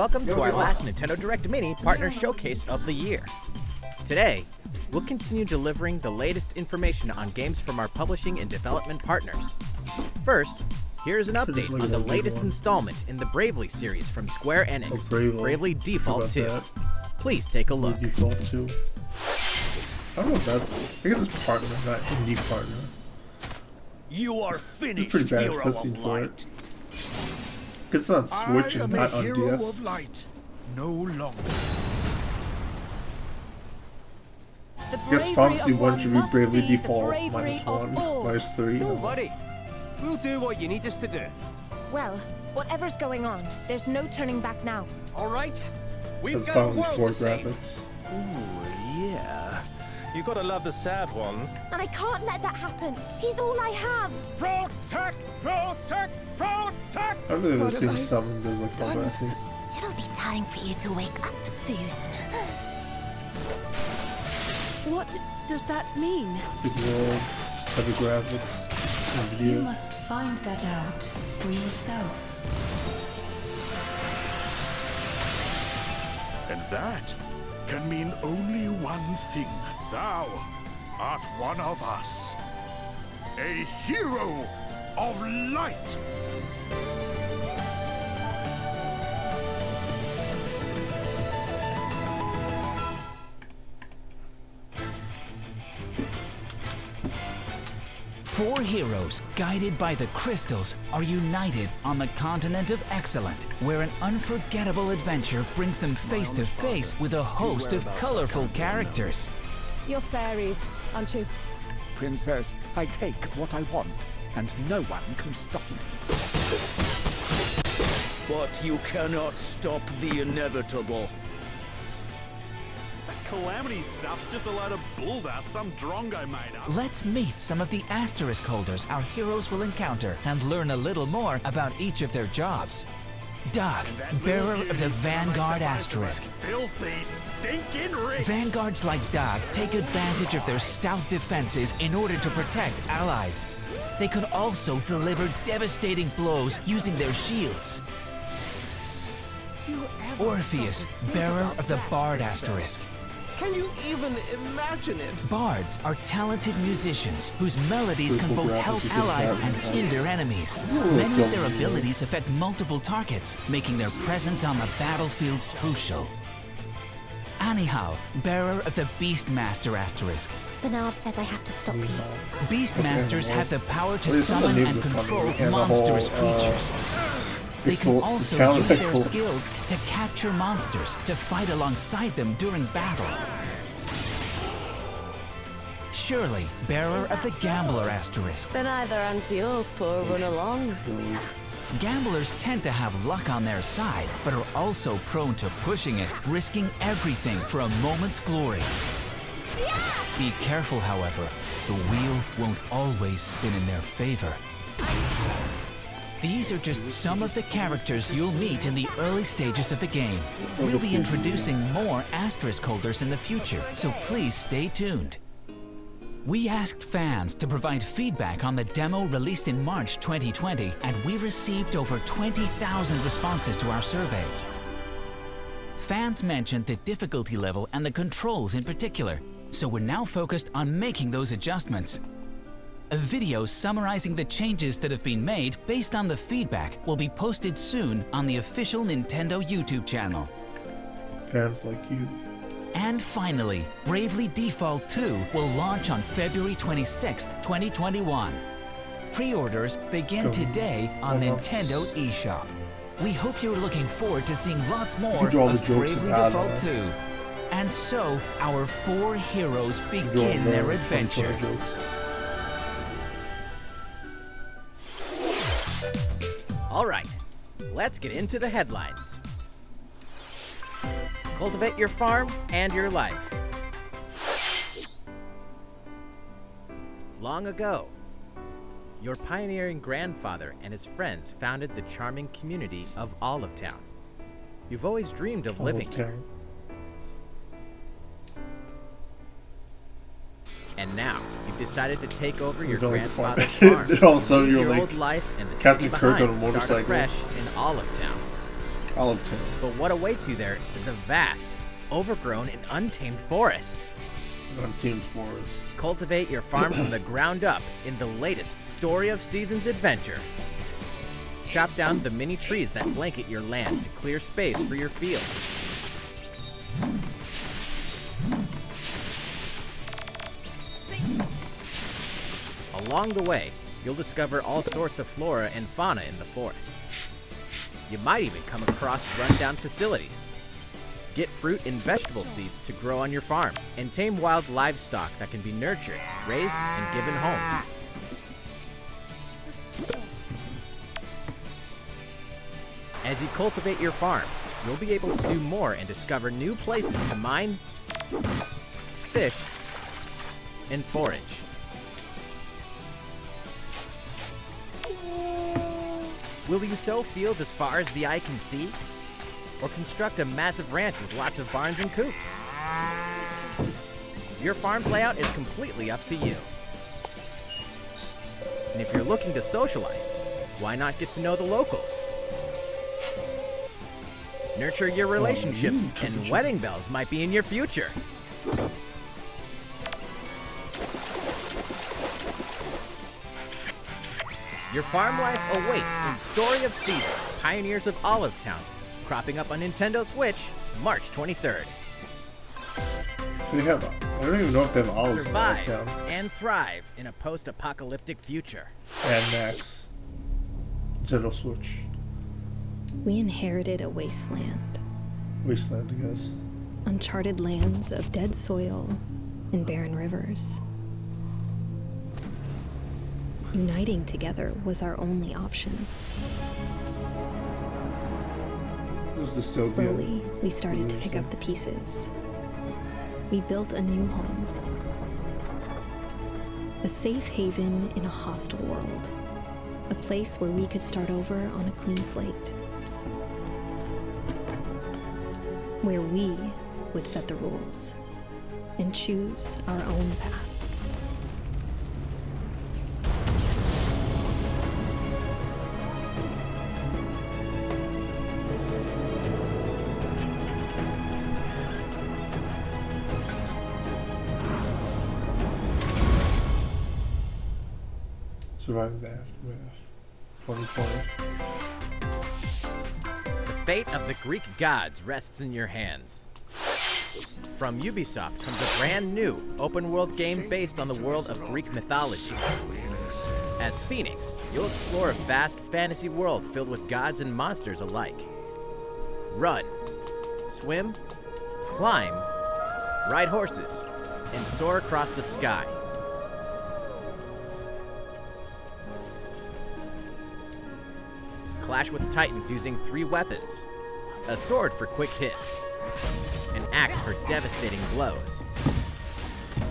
welcome to our last Nintendo Direct Mini Partner Showcase of the year. Today, we'll continue delivering the latest information on games from our publishing and development partners. First, here's an update on the latest installment in the Bravely series from Square Enix, Bravely Default 2. Please take a look. Default 2. I don't know if that's... I guess it's partner, not indie partner. You are finished, pretty bad hero cutscene of for light. Because it's on Switch and not on hero DS. of light, no longer. I guess Pharmacy 1 should be Bravely Default -1, -3. Don't worry. We'll do what you need us to do. Well, whatever's going on, there's no turning back now. All right, we've That's got a Pharmacy world 4 to save. graphics. Ooh, yeah. You gotta love the sad ones. And I can't let that happen. He's all I have. Protect, protect, protect. I don't know if What the same have I summons as like Pharmacy. It'll be time for you to wake up soon. What does that mean? Big world, heavy graphics, and You video. must find that out for yourself. And that can mean only one thing. Thou art one of us. A hero of light. Four heroes, guided by the crystals, are united on the continent of Excellent, where an unforgettable adventure brings them face to face with a host of colorful characters. You're fairies, aren't you? Princess, I take what I want, and no one can stop me. But you cannot stop the inevitable. Calamity stuff's just a load of bulldust some drongo made up. Let's meet some of the asterisk holders our heroes will encounter and learn a little more about each of their jobs. Doug, bearer of the Vanguard Asterisk. Filthy, stinking rich. Vanguards like Doug take advantage of their stout defenses in order to protect allies. They can also deliver devastating blows using their shields. Orpheus, bearer of the Bard Asterisk. Can you even imagine it? Bards are talented musicians whose melodies can both help allies and hinder enemies. Many of their abilities affect multiple targets, making their presence on the battlefield crucial. Anyhow, bearer of the Beastmaster Asterisk. Bernard says I have to stop you. Beastmasters have the power to summon and control monstrous creatures. They can also use their skills to capture monsters, to fight alongside them during battle. Shirley, bearer of the Gambler Asterisk. Then either anti-up or run along. Gamblers tend to have luck on their side, but are also prone to pushing it, risking everything for a moment's glory. Be careful, however. The wheel won't always spin in their favor. These are just some of the characters you'll meet in the early stages of the game. We'll be introducing more asterisk holders in the future, so please stay tuned. We asked fans to provide feedback on the demo released in March 2020, and we received over 20,000 responses to our survey. Fans mentioned the difficulty level and the controls in particular, so we're now focused on making those adjustments. A video summarizing the changes that have been made based on the feedback will be posted soon on the official Nintendo YouTube channel. Fans like you. And finally, Bravely Default 2 will launch on February 26, 2021. Pre-orders begin today on Nintendo eShop. We hope you're looking forward to seeing lots more of Bravely Default 2. And so, our four heroes begin their adventure. All right, let's get into the headlines. Cultivate your farm and your life. Long ago, your pioneering grandfather and his friends founded the charming community of Olive Town. You've always dreamed of living there. And now, you've decided to take over your grandfather's farm. All of a sudden, leave you're your like old life and the Captain city Kirk behind on a to start motorcycle. afresh in Olive Town. Olive Town. But what awaits you there is a vast, overgrown, and untamed forest. Untamed forest. Cultivate your farm from the ground up in the latest Story of Seasons adventure. Chop down the mini trees that blanket your land to clear space for your fields. Along the way, you'll discover all sorts of flora and fauna in the forest. You might even come across rundown facilities. Get fruit and vegetable seeds to grow on your farm, and tame wild livestock that can be nurtured, raised, and given homes. As you cultivate your farm, you'll be able to do more and discover new places to mine, fish, and forage. Will you sow fields as far as the eye can see? Or construct a massive ranch with lots of barns and coops? Your farm's layout is completely up to you. And if you're looking to socialize, why not get to know the locals? Nurture your relationships, and wedding bells might be in your future. Your farm life awaits in Story of Seasons, Pioneers of Olive Town, cropping up on Nintendo Switch, March 23rd. They have, I don't even know if they have olives in Olive Survive Town. and thrive in a post-apocalyptic future. And Max. Nintendo Switch. We inherited a wasteland. Wasteland, I guess. Uncharted lands of dead soil and barren rivers. Uniting together was our only option. It was dystopian. Slowly, we started to pick up the pieces. We built a new home. A safe haven in a hostile world. A place where we could start over on a clean slate. Where we would set the rules and choose our own path. Surviving the aftermath. 2020. The fate of the Greek gods rests in your hands. From Ubisoft comes a brand new open-world game based on the world of Greek mythology. As Phoenix, you'll explore a vast fantasy world filled with gods and monsters alike. Run, swim, climb, ride horses, and soar across the sky. Clash with titans using 3 weapons: a sword for quick hits, an axe for devastating blows,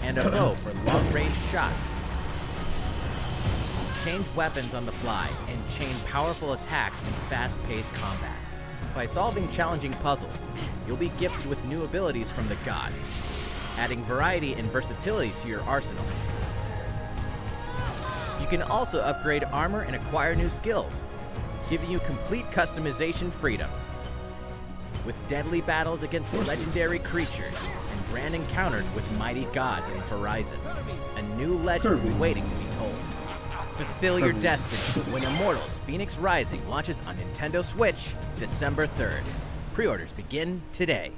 and a bow for long-range shots. Change weapons on the fly and chain powerful attacks in fast-paced combat. By solving challenging puzzles, you'll be gifted with new abilities from the gods, adding variety and versatility to your arsenal. You can also upgrade armor and acquire new skills, giving you complete customization freedom. With deadly battles against legendary creatures and grand encounters with mighty gods on the horizon, a new legend is waiting to be told. Fulfill your destiny when Immortals Phoenix Rising launches on Nintendo Switch December 3rd. Pre-orders begin today.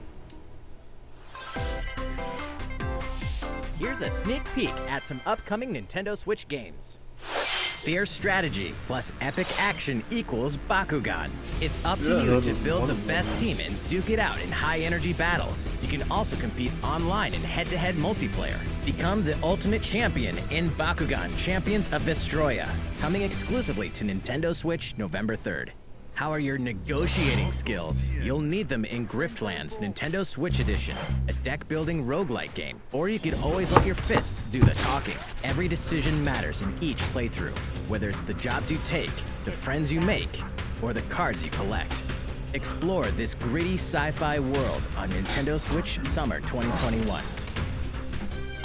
Here's a sneak peek at some upcoming Nintendo Switch games. Fierce strategy plus epic action equals Bakugan. It's up to you to build the best team and duke it out in high-energy battles. You can also compete online in head-to-head multiplayer. Become the ultimate champion in Bakugan Champions of Vestroia, coming exclusively to Nintendo Switch November 3rd. How are your negotiating skills? You'll need them in Griftlands Nintendo Switch Edition, a deck-building roguelike game. Or you could always let your fists do the talking. Every decision matters in each playthrough, whether it's the jobs you take, the friends you make, or the cards you collect. Explore this gritty sci-fi world on Nintendo Switch Summer 2021.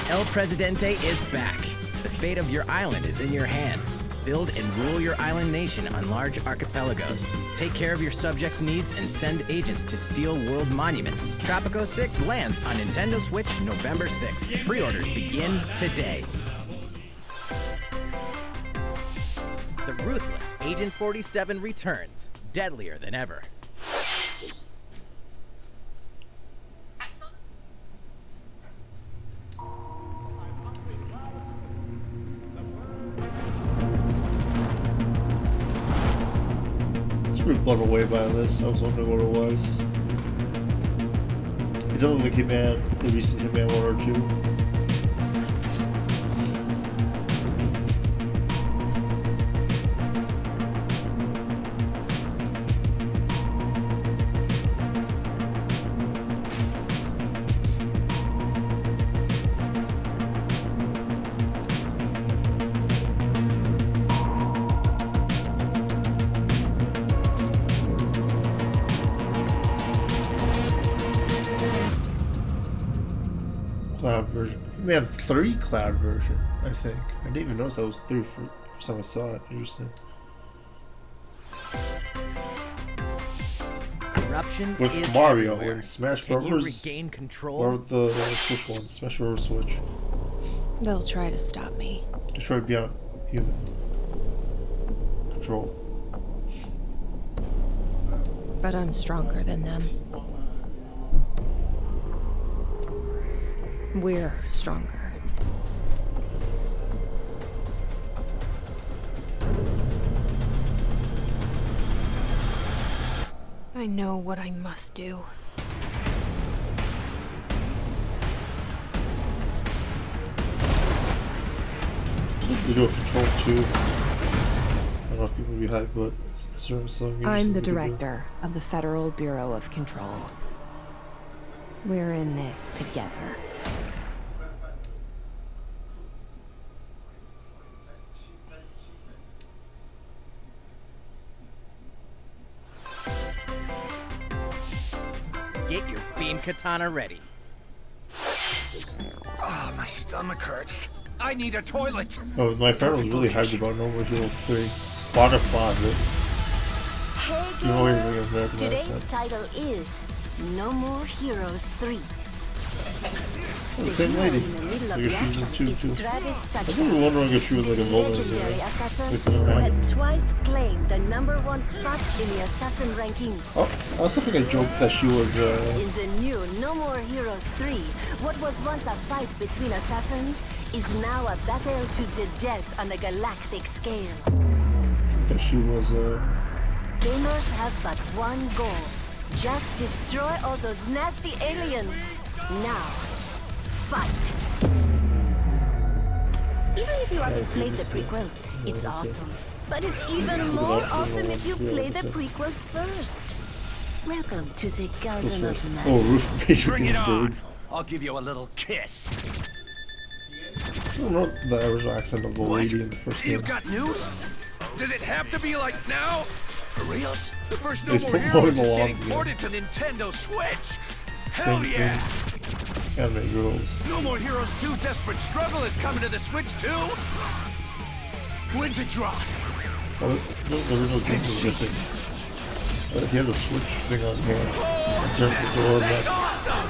El Presidente is back. The fate of your island is in your hands. Build and rule your island nation on large archipelagos. Take care of your subjects' needs and send agents to steal world monuments. Tropico 6 lands on Nintendo Switch November 6th. Pre-orders begin today. The ruthless Agent 47 returns, deadlier than ever. Pretty blown away by this. I was wondering what it was. It doesn't look like Hitman, the recent Hitman 1 or 2. Cloud version. Man, 3 cloud version, I think. I didn't even notice that was 3 for first time I saw it. Interesting. Corruption With is Mario everywhere. in Smash Can you Bros. regain control? Or the Switch one, Smash Bros. Switch. They'll try to stop me. Destroy beyond human control. But I'm stronger than them. We're stronger. I know what I must do. They do a Control 2. I don't know if people will be hyped, but it's certain I'm the director of the Federal Bureau of Control. We're in this together. Get your beam katana ready. Oh, my stomach hurts. I need a toilet. Oh, my friend was really hyped about No More Heroes 3. Water Closet. Hey You always gamers, think American today's accent. title is No More Heroes 3. The same lady. In the middle of Like the a season action 2 is too. Travis I Touchdown, was wondering if she was like a villain or legendary something. assassin It's an who has American. twice claimed the #1 spot in the assassin rankings. Oh, I also think I joked that she was In the new No More Heroes 3, what was once a fight between assassins is now a battle to the death on a galactic scale. Gamers have but one goal. Just destroy all those nasty aliens. Now, fight. Even if you haven't played the prequels, it's awesome. But it's even more awesome if you play the prequels first. Welcome to the Garden of Madness. Oh, Ruth Bader Bring it on. Ginsburg. I'll give you a little kiss. I don't know the original accent of the lady in the first You game. got news? Does it have to be like now? For reals? The first No He's More promoting Heroes the is lawn getting together. ported to Nintendo Switch. Hell Same yeah! thing. Anime girls. No More Heroes 2 Desperate Struggle is coming to the Switch too? When's it drop? Oh, the original game was missing. He has a switch thing on his hand. He turns the door That's back. awesome!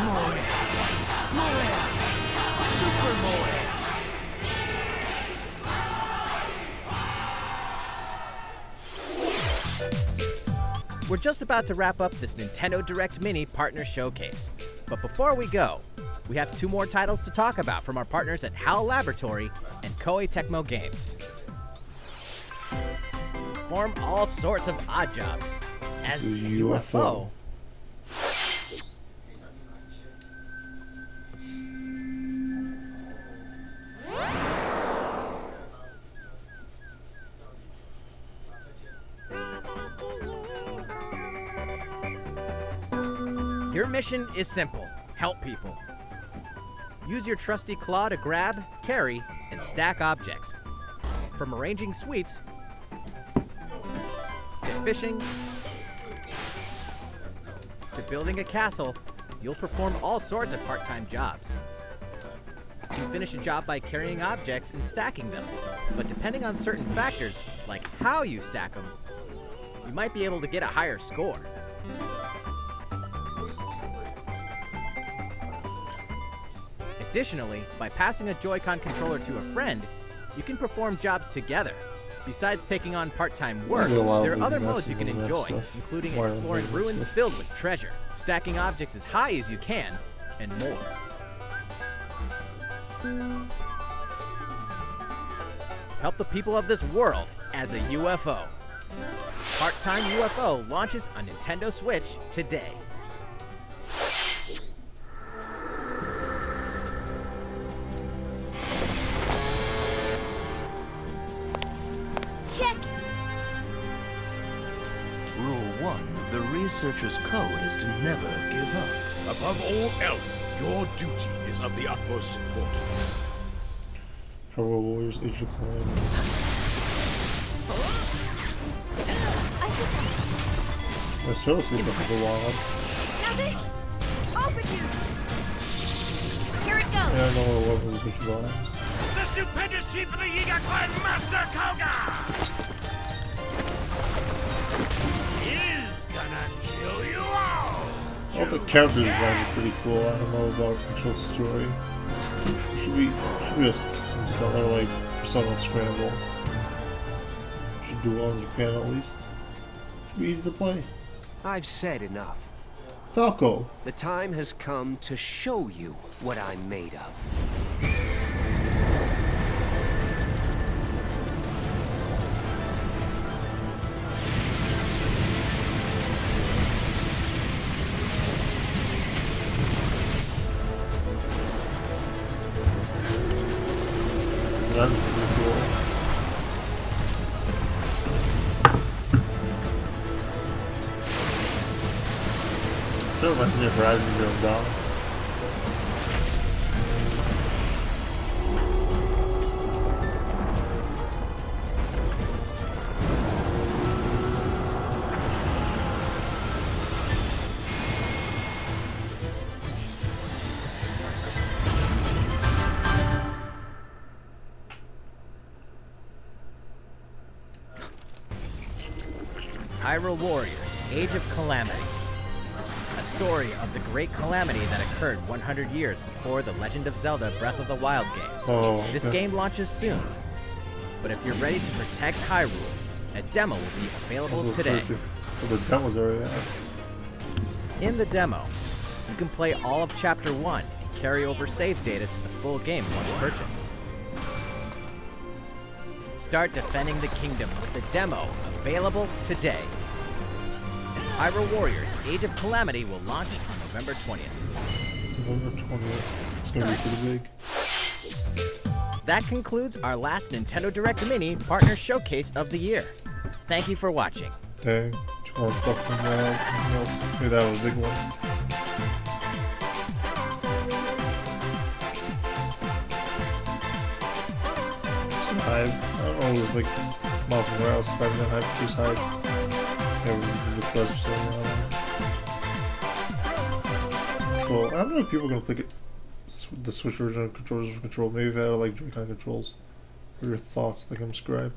Moe. Moe. Super Moe. We're just about to wrap up this Nintendo Direct Mini Partner Showcase. But before we go, we have 2 more titles to talk about from our partners at HAL Laboratory and Koei Tecmo Games. Perform all sorts of odd jobs as a UFO. Your mission is simple. Help people. Use your trusty claw to grab, carry, and stack objects. From arranging sweets to fishing to building a castle, you'll perform all sorts of part-time jobs. You finish a job by carrying objects and stacking them. but depending on certain factors, like how you stack them, you might be able to get a higher score. Additionally, by passing a Joy-Con controller to a friend, you can perform jobs together. Besides taking on part-time work, there are other modes you can enjoy, including exploring ruins filled with treasure, stacking objects as high as you can, and more. Help the people of this world as a UFO. Part-Time UFO launches on Nintendo Switch today. Check! Rule 1 of the researcher's code is to never give up. Above all else, your duty is of the utmost importance. Hyrule Warriors Age of Calamity. I still see them for the wild. Now this! Over you! Here it goes! Yeah, I know what weapons which vibes. The stupendous chief of the Yiga clan, Master Koga! Is gonna kill you all! All the character designs are pretty cool. I don't know about actual story. Should be some stuff like Persona Scramble. Should do well in Japan at least. Should be easy to play. I've said enough. Falco. The time has come to show you what I'm made of. That's pretty cool. So reminds me of Horizon Zero Dawn. Hyrule Warriors, Age of Calamity. A story of the great calamity that occurred 100 years before The Legend of Zelda Breath of the Wild game. Oh, okay. This game launches soon, but if you're ready to protect Hyrule, a demo will be available today. Oh, the demo's already out. In the demo, you can play all of Chapter 1 and carry over save data to the full game once purchased. Start defending the kingdom with the demo available today. Hyrule Warriors Age of Calamity will launch on November 20th. November 20th. It's gonna be pretty big. That concludes our last Nintendo Direct Mini Partner Showcase of the year. Thank you for watching. Dang. Too much stuff from anything else. Maybe that was a big one. Some hype. I don't know, it was like Miles Morales, Spider-Man hype, just hype. Yeah, the buzz or something. Control. I don't know if people are gonna play the Switch version of Controllers of Control. Maybe if I had like Joy-Con controls. What are your thoughts? Like, subscribe.